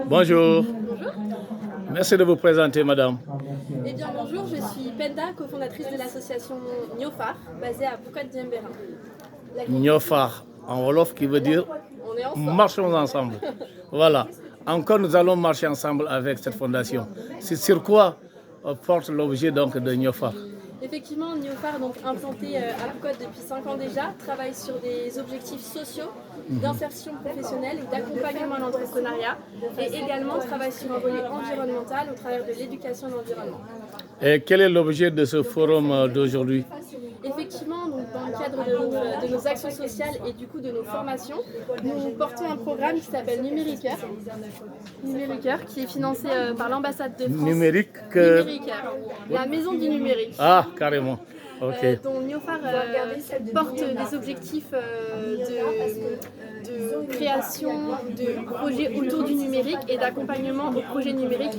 Bonjour, Bonjour. merci de vous présenter, madame. Eh bien bonjour, je suis Penda, cofondatrice de l'association Niofar, basée à Bukot Djembera. Niofar, en Wolof, qui veut dire On est ensemble. marchons ensemble. Voilà. Encore, nous allons marcher ensemble avec cette fondation. C'est sur quoi porte l'objet donc de Niofar? Effectivement, Niofar, donc implanté à Bukot depuis 5 ans déjà, travaille sur des objectifs sociaux, d'insertion professionnelle et d'accompagnement à l'entrepreneuriat, et également travaille sur un volet environnemental au travers de l'éducation et de l'environnement. Et quel est l'objet de ce forum d'aujourd'hui? Effectivement, donc, dans le cadre de nos actions sociales et du coup de nos formations, nous portons un programme qui s'appelle Numériqueur. Numériqueur, qui est financé par l'ambassade de France. Numériqueur, la maison du numérique. Ah, carrément. Ok. Dont Niofar porte des objectifs de création de projets autour du numérique et d'accompagnement aux projets numériques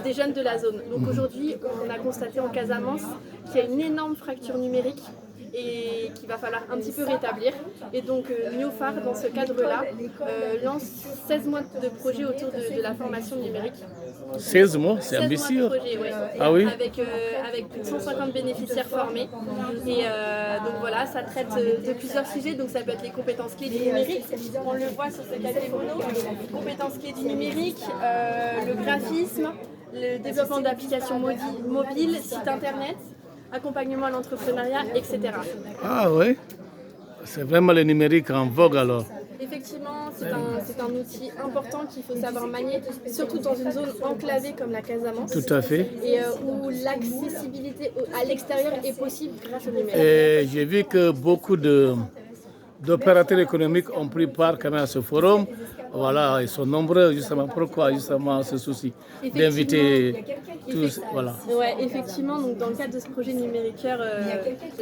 des jeunes de la zone. Donc aujourd'hui, on a constaté en Casamance qu'il y a une énorme fracture numérique et qu'il va falloir un petit peu rétablir. Et donc Niofar, dans ce cadre-là, lance 16 mois de projets autour de la formation numérique. 16 mois, c'est ambitieux. Projets, ouais. Ah oui? Avec plus de 150 bénéficiaires formés. Et donc voilà, ça traite de plusieurs sujets. Donc ça peut être les compétences clés du numérique. On le voit sur ce café mono. Compétences clés du numérique, le graphisme, le développement d'applications mobiles, sites internet, accompagnement à l'entrepreneuriat, etc. Ah oui? C'est vraiment le numérique en vogue alors. Effectivement, c'est un outil important qu'il faut savoir manier, surtout dans une zone enclavée comme la Casamance. Tout à fait. Et où l'accessibilité à l'extérieur est possible grâce au numérique. Et j'ai vu que beaucoup d'opérateurs économiques ont pris part quand même à ce forum. Voilà, ils sont nombreux justement. Pourquoi justement ce souci d'inviter tous? Voilà. Ouais, effectivement, donc dans le cadre de ce projet numériqueur,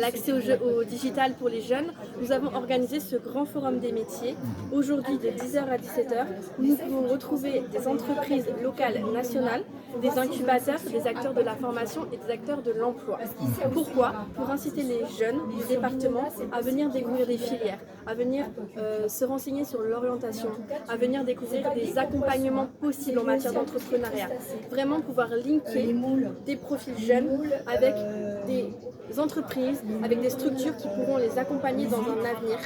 l'accès au digital pour les jeunes, nous avons organisé ce grand forum des métiers, aujourd'hui de 10h à 17h, où nous pouvons retrouver des entreprises locales, nationales, des incubateurs, des acteurs de la formation et des acteurs de l'emploi. Pourquoi? Pour inciter les jeunes du département à venir découvrir des filières, à venir se renseigner sur l'orientation, à venir découvrir des accompagnements possibles en matière d'entrepreneuriat. Vraiment pouvoir linker des profils jeunes avec des entreprises, avec des structures qui pourront les accompagner dans un avenir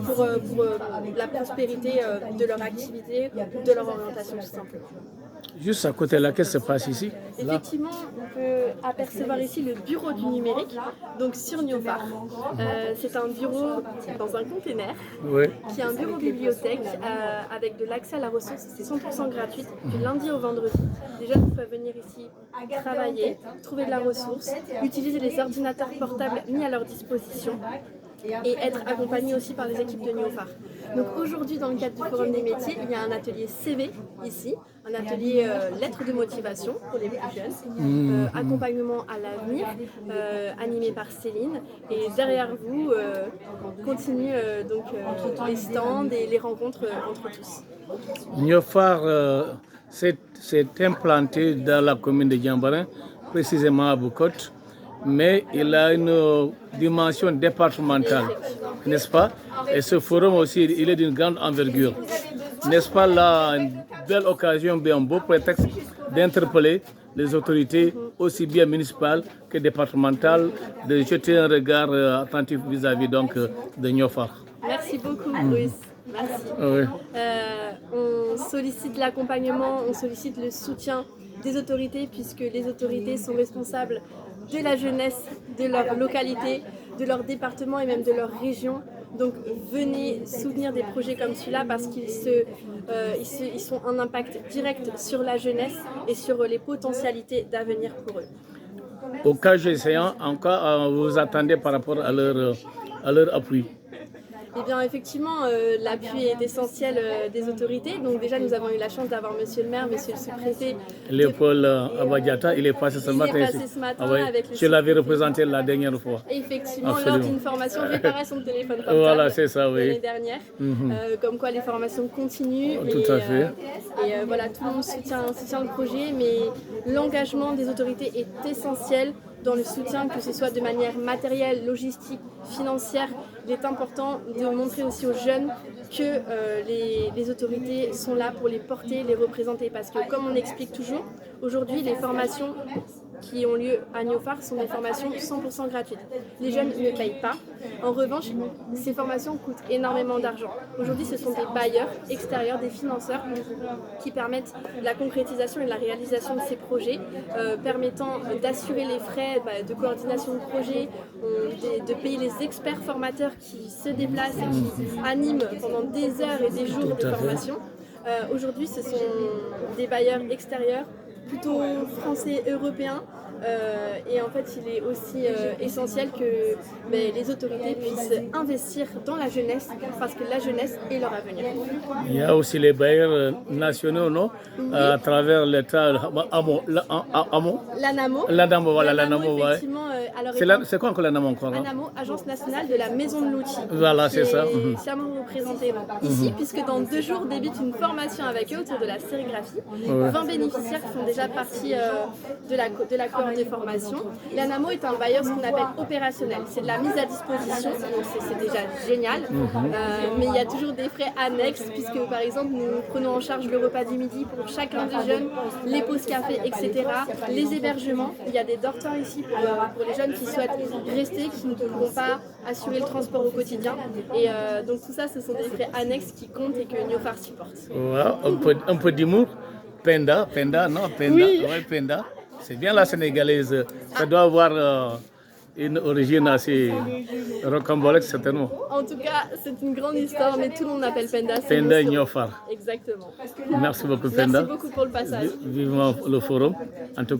pour la prospérité de leur activité, de leur orientation tout simplement. Juste à côté là, qu'est-ce qui se passe ici? Effectivement, on peut apercevoir ici le bureau du numérique, donc sur Niofar. C'est un bureau dans un container, qui est un bureau bibliothèque avec de l'accès à la ressource, c'est 100% gratuit, du lundi au vendredi. Les jeunes peuvent venir ici travailler, trouver de la ressource, utiliser les ordinateurs portables mis à leur disposition et être accompagnés aussi par les équipes de Niofar. Donc aujourd'hui, dans le cadre du Forum des métiers, il y a un atelier CV ici, un atelier lettres de motivation pour les plus jeunes, accompagnement à l'avenir, animé par Céline. Et derrière vous, continue donc les stands et les rencontres entre tous. Niofar s'est implanté dans la commune de Djembera, précisément à Bukot, mais il a une dimension départementale, n'est-ce pas? Et ce forum aussi, il est d'une grande envergure. N'est-ce pas là une belle occasion, bien un beau prétexte d'interpeller les autorités, aussi bien municipales que départementales, de jeter un regard attentif vis-à-vis donc de Niofar. Merci beaucoup, Bruce. Merci. Oui. On sollicite l'accompagnement, on sollicite le soutien des autorités, puisque les autorités sont responsables de la jeunesse, de leur localité, de leur département et même de leur région. Donc venez soutenir des projets comme celui-là parce qu'ils sont un impact direct sur la jeunesse et sur les potentialités d'avenir pour eux. Au cas échéant, encore vous attendez par rapport à leur appui? Eh bien, effectivement, l'appui est essentiel des autorités. Donc déjà, nous avons eu la chance d'avoir monsieur le maire, monsieur le sous-préfet. Léopold Abadiata, il est passé ce matin. Il est passé ce matin avec le Je l'avais représenté la dernière fois. Effectivement, lors d'une formation, réparer son téléphone portable. Voilà, c'est ça, oui. L'année dernière. Comme quoi les formations continuent. Tout à fait. Et voilà, tout le monde soutient le projet, mais l'engagement des autorités est essentiel dans le soutien, que ce soit de manière matérielle, logistique, financière. Il est important de montrer aussi aux jeunes que les autorités sont là pour les porter, les représenter. Parce que comme on explique toujours, aujourd'hui les formations qui ont lieu à Niofar sont des formations 100% gratuites. Les jeunes ne payent pas. En revanche, ces formations coûtent énormément d'argent. Aujourd'hui, ce sont des bailleurs extérieurs, des financeurs qui permettent la concrétisation et la réalisation de ces projets, permettant d'assurer les frais de coordination de projet, de payer les experts formateurs qui se déplacent et qui animent pendant des heures et des jours de formation. Aujourd'hui, ce sont des bailleurs extérieurs, plutôt français, européens. Et en fait, il est aussi essentiel que les autorités puissent investir dans la jeunesse, parce que la jeunesse est leur avenir. Il y a aussi les bailleurs nationaux, non? Oui. À travers l'État, L'ANAMO. L'ANAMO, voilà, l'ANAMO, ouais. Effectivement, C'est quoi encore l'ANAMO encore? ANAMO, Agence nationale de la maison de l'outil. Voilà, c'est ça. Fièrement représenté ici, puisque dans 2 jours débute une formation avec eux autour de la sérigraphie. 20 bénéficiaires font déjà partie de la cohorte de formation. L'ANAMO est un bailleur ce qu'on appelle opérationnel. C'est de la mise à disposition, donc c'est déjà génial. Mais il y a toujours des frais annexes, puisque par exemple nous prenons en charge le repas du midi pour chacun des jeunes, les pauses café, etc. Les hébergements. Il y a des dortoirs ici pour les jeunes qui souhaitent rester, qui ne pourront pas assurer le transport au quotidien. Et donc tout ça, ce sont des frais annexes qui comptent et que Niofar supporte. Ouais, un peu d'humour. Penda, non, Penda. Oui. Ouais, Penda. C'est bien la sénégalaise. Ça doit avoir une origine assez rocambolesque, certainement. En tout cas, c'est une grande histoire, mais tout le monde l'appelle Penda. Penda Niofar. Exactement. Merci beaucoup, Penda. Merci beaucoup pour le passage. Vivement le forum. En tout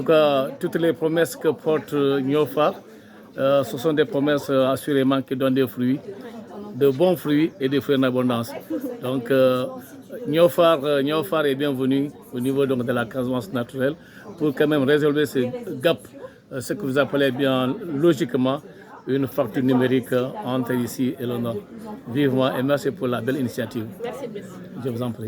cas, toutes les promesses que porte Niofar, ce sont des promesses assurément qui donnent des fruits, de bons fruits et des fruits en abondance. Donc, Niofar est bienvenu au niveau donc, de la Casamance naturelle pour quand même résolver ce gap, ce que vous appelez bien logiquement une fracture numérique entre ici et le nord. Vivement et merci pour la belle initiative. Merci, Brice. Je vous en prie.